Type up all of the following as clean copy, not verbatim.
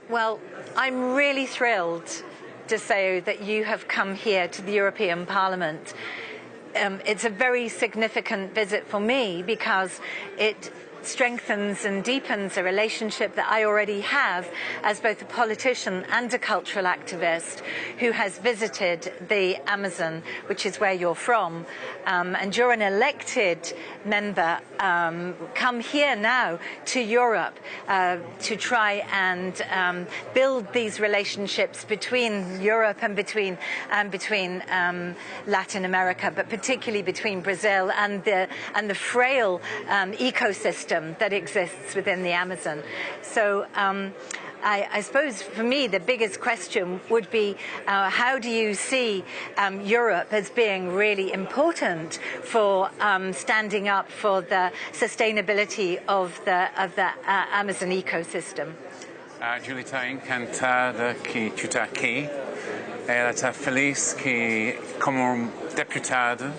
Well, I'm really thrilled to say that you have come here to the European Parliament. It's a very significant visit for me because it strengthens and deepens a relationship that I already have as both a politician and a cultural activist who has visited the Amazon, which is where you're from. And you're an elected member, come here now to Europe to try and build these relationships between Europe and between Latin America, but particularly between Brazil and the frail ecosystem that exists within the Amazon. So I suppose for me the biggest question would be how do you see Europe as being really important for standing up for the sustainability of the Amazon ecosystem? Julie está encantada que tu está aqui. Ela está feliz que, como deputada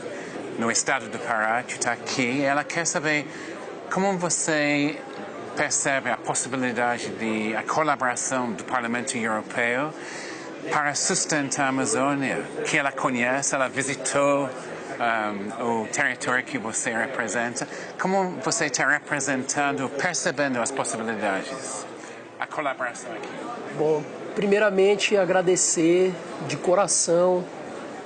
no estado do Pará, tu está aqui. Ela quer saber como você percebe a possibilidade de a colaboração do Parlamento Europeu para sustentar a Amazônia, que ela conhece, ela visitou o território que você representa. Como você está representando, percebendo as possibilidades, a colaboração aqui? Bom, primeiramente agradecer de coração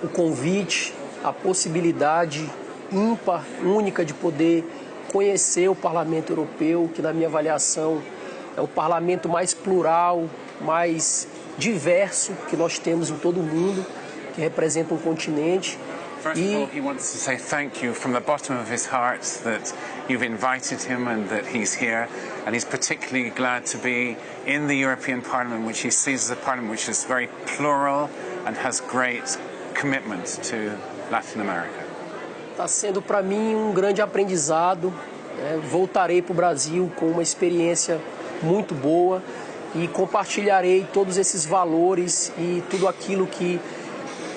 o convite, a possibilidade ímpar, única de poder conhecer o Parlamento Europeu, que na minha avaliação é o parlamento mais plural, mais diverso que nós temos em todo o mundo, que representa um continente. First of all, he wants to say thank you from the bottom of his heart that you've invited him and that he's here, and he's particularly glad to be in the European Parliament, which he sees as a parliament which is very plural and has great commitment to Latin America. Está sendo para mim um grande aprendizado. Voltarei para o Brasil com uma experiência muito boa e compartilharei todos esses valores e tudo aquilo que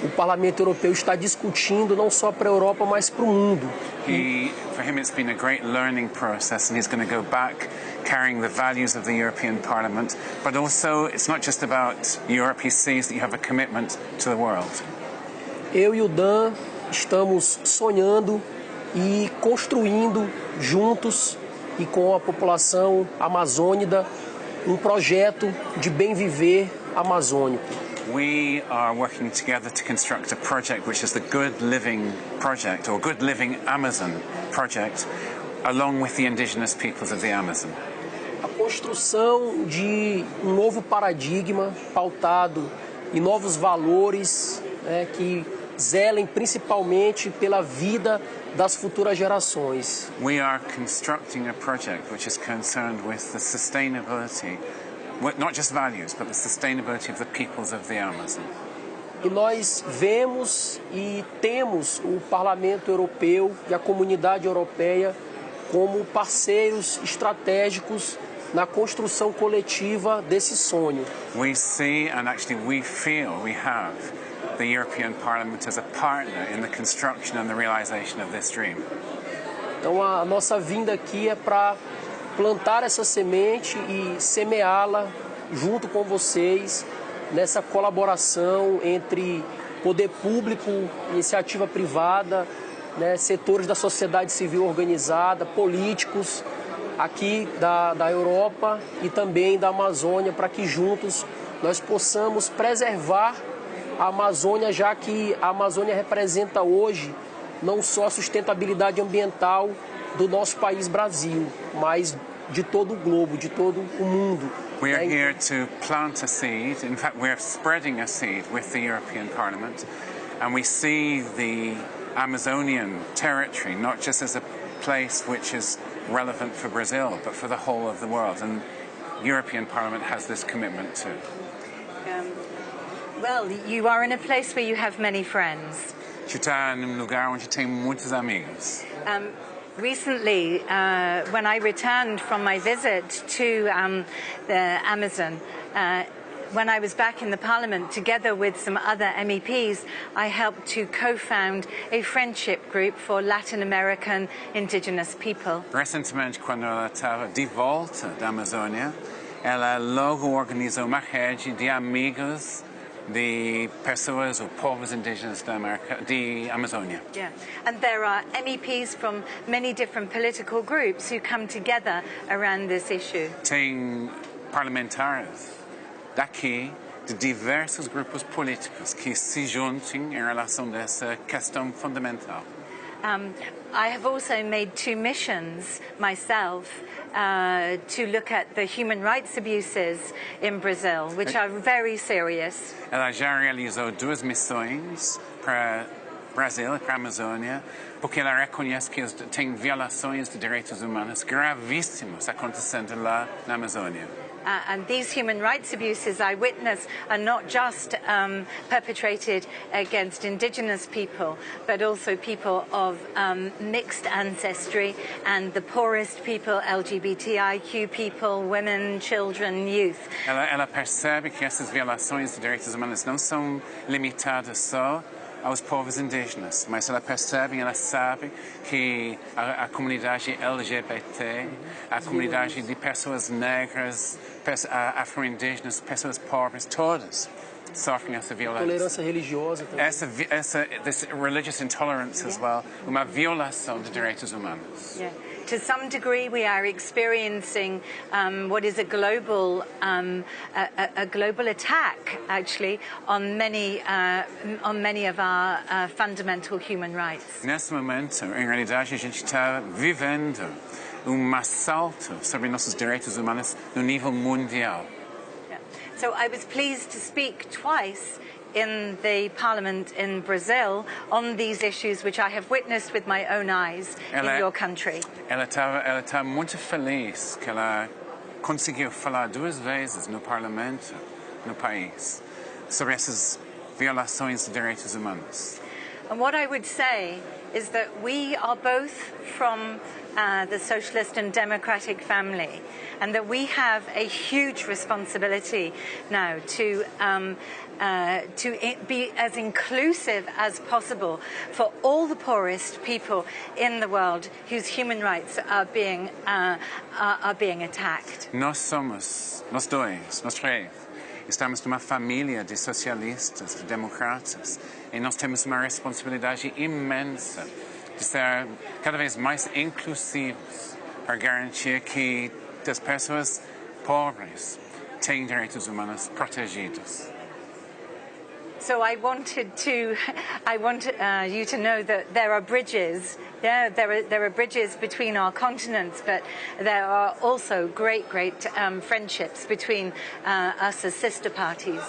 o Parlamento Europeu está discutindo, não só para a Europa, mas para o mundo. For him it's been a great learning process, and he's going to go back carrying the values of the European Parliament, but also it's not just about Europe. He sees that you have a commitment to the world. Eu e o Dan estamos sonhando e construindo juntos e com a população amazônica um projeto de bem viver amazônico. We are working together to construct a project which is the Good Living Project, or Good Living Amazon Project, along with the indigenous peoples of the Amazon. A construção de um novo paradigma pautado em novos valores, que zelem principalmente pela vida das futuras gerações. We are constructing a project which is concerned with the sustainability, not just values, but the sustainability of the peoples of the Amazon. E nós vemos e temos o Parlamento Europeu e a comunidade europeia como parceiros estratégicos na construção coletiva desse sonho. We see, and actually we feel, we have the European Parliament as a partner in the construction and the realization of this dream. Então a nossa vinda aqui é para plantar essa semente e semeá-la junto com vocês nessa colaboração entre poder público, iniciativa privada, setores da sociedade civil organizada, políticos aqui da Europa e também da Amazônia, para que juntos nós possamos preservar a Amazônia, já que a Amazônia representa hoje não só a sustentabilidade ambiental do nosso país Brasil, mas de todo o globo, de todo o mundo. We are here to plant a seed. In fact, we're spreading a seed with the European Parliament, and we see the Amazonian territory not just as a place which is relevant for Brazil, but for the whole of the world, and the European Parliament has this commitment too. Well, you are in a place where you have many friends. Tu está num lugar onde tem muitos amigos. Recently, when I returned from my visit to the Amazon, when I was back in the Parliament, together with some other MEPs, I helped to co-found a friendship group for Latin American indigenous people. Recentemente, quando ela estava de volta da Amazônia, ela logo organizou uma rede de amigos de pessoas ou povos indígenas da Amazônia. Yeah, and there are MEPs from many different political groups who come together around this issue. Tem parlamentares daqui de diversos grupos políticos que se juntem em relação a essa questão fundamental. I have also made 2 missions myself to look at the human rights abuses in Brazil, which are very serious. Ela já realizou 2 missões para Brasil e para a Amazônia, porque ela reconhece que tem violações de direitos humanos gravíssimas acontecendo lá na Amazônia. And these human rights abuses I witness are not just perpetrated against indigenous people, but also people of mixed ancestry and the poorest people, LGBTIQ people, women, children, youth. Ela percebe que essas violações de direitos humanos não são limitadas só aos povos indígenas, mas ela percebe, ela sabe que a comunidade LGBT, a comunidade de pessoas negras, afro-indígenas, pessoas pobres, todas sofrem essa violência. Tolerância religiosa também. This religious intolerance as well, uma violação de direitos humanos. Yeah. To some degree, we are experiencing what is a global attack, actually, on many of our fundamental human rights. Nesse momento, em realidade, a gente está vivendo assalto sobre nossos direitos humanos no nível mundial. Yeah. So I was pleased to speak twice in the Parliament in Brazil on these issues, which I have witnessed with my own eyes in your country. Ela está muito feliz que ela conseguiu falar 2 vezes no Parlamento, no país, sobre essas violações de direitos humanos. And what I would say is that we are both from the socialist and democratic family, and that we have a huge responsibility now to be as inclusive as possible for all the poorest people in the world whose human rights are being attacked. Nós três, estamos numa família de socialistas, de democratas, e nós temos uma responsabilidade imensa de ser cada vez mais inclusivos para garantir que as pessoas pobres têm direitos humanos protegidos. So I want you to know that there are bridges. Yeah, there are bridges between our continents, but there are also great friendships between us as sister parties.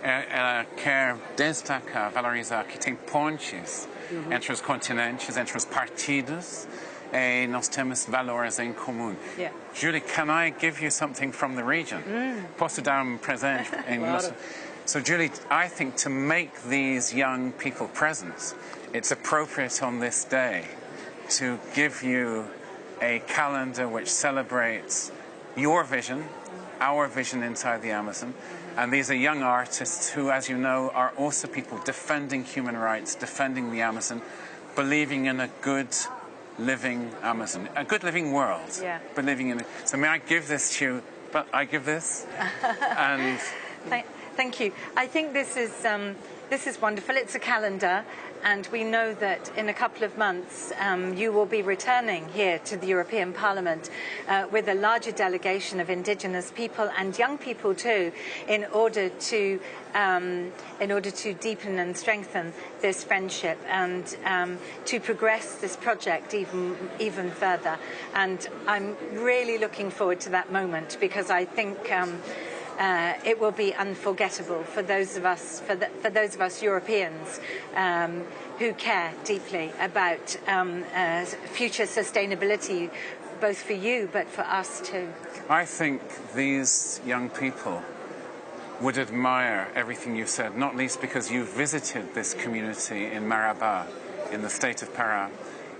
Ela quer destacar, valorizar que tem pontes entre os continentes, entre os partidos, e nós temos valores em comum. Yeah. Julie, can I give you something from the region? Posso dar presente? Claro. So, Julie, I think to make these young people present, it's appropriate on this day to give you a calendar which celebrates your vision, our vision inside the Amazon. And these are young artists who, as you know, are also people defending human rights, defending the Amazon, believing in a good living Amazon, a good living world. Yeah. Believing in it. So may I give this to you? But I give this. And thank you. I think this is wonderful. It's a calendar, and we know that in a couple of months you will be returning here to the European Parliament with a larger delegation of indigenous people and young people too, in order to deepen and strengthen this friendship and to progress this project even further. And I'm really looking forward to that moment, because I think it will be unforgettable for those of us Europeans who care deeply about future sustainability, both for you but for us too. I think these young people would admire everything you've said, not least because you visited this community in Marabá, in the state of Pará.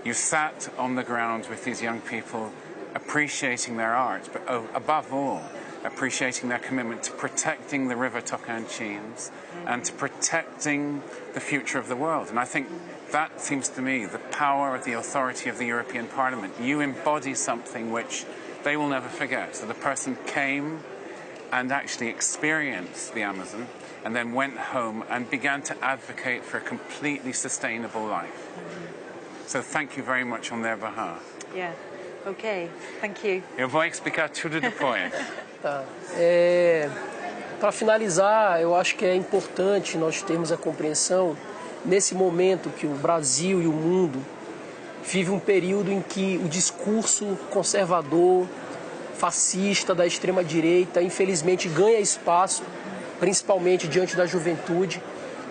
You sat on the ground with these young people, appreciating their art, but above all, appreciating their commitment to protecting the river Tocantins and to protecting the future of the world. And I think that seems to me the power of the authority of the European Parliament. You embody something which they will never forget. So the person came and actually experienced the Amazon, and then went home and began to advocate for a completely sustainable life. So thank you very much on their behalf. Yeah, okay, thank you. Eu vou explicar tudo depois. Tá. Para finalizar, eu acho que é importante nós termos a compreensão, nesse momento que o Brasil e o mundo vivem um período em que o discurso conservador, fascista da extrema-direita, infelizmente ganha espaço, principalmente diante da juventude.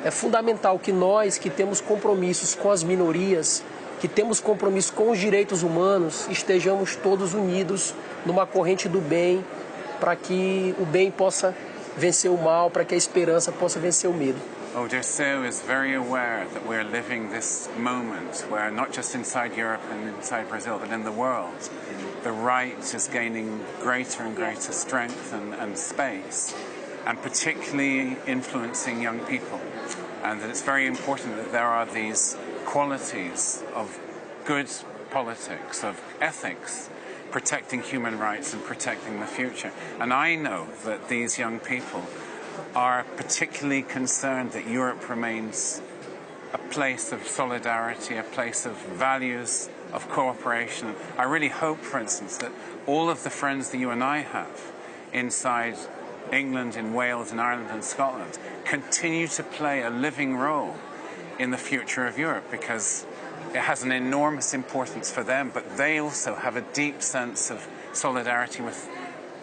É fundamental que nós, que temos compromissos com as minorias, que temos compromisso com os direitos humanos, estejamos todos unidos numa corrente do bem, para que o bem possa vencer o mal, para que a esperança possa vencer o medo. O Dirceu is very aware that we're living this moment where not just inside Europe and inside Brazil, but in the world, the right is gaining greater and greater strength and space, and particularly influencing young people. And that it's very important that there are these qualities of good politics, of ethics, protecting human rights and protecting the future. And I know that these young people are particularly concerned that Europe remains a place of solidarity, a place of values, of cooperation. I really hope, for instance, that all of the friends that you and I have inside England, in Wales, in Ireland and Scotland continue to play a living role in the future of Europe, because it has an enormous importance for them, but they also have a deep sense of solidarity with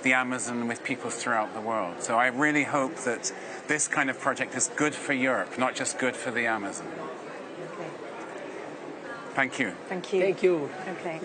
the Amazon, with people throughout the world. So I really hope that this kind of project is good for Europe, not just good for the Amazon. Okay. Thank you. Thank you. Thank you. Okay.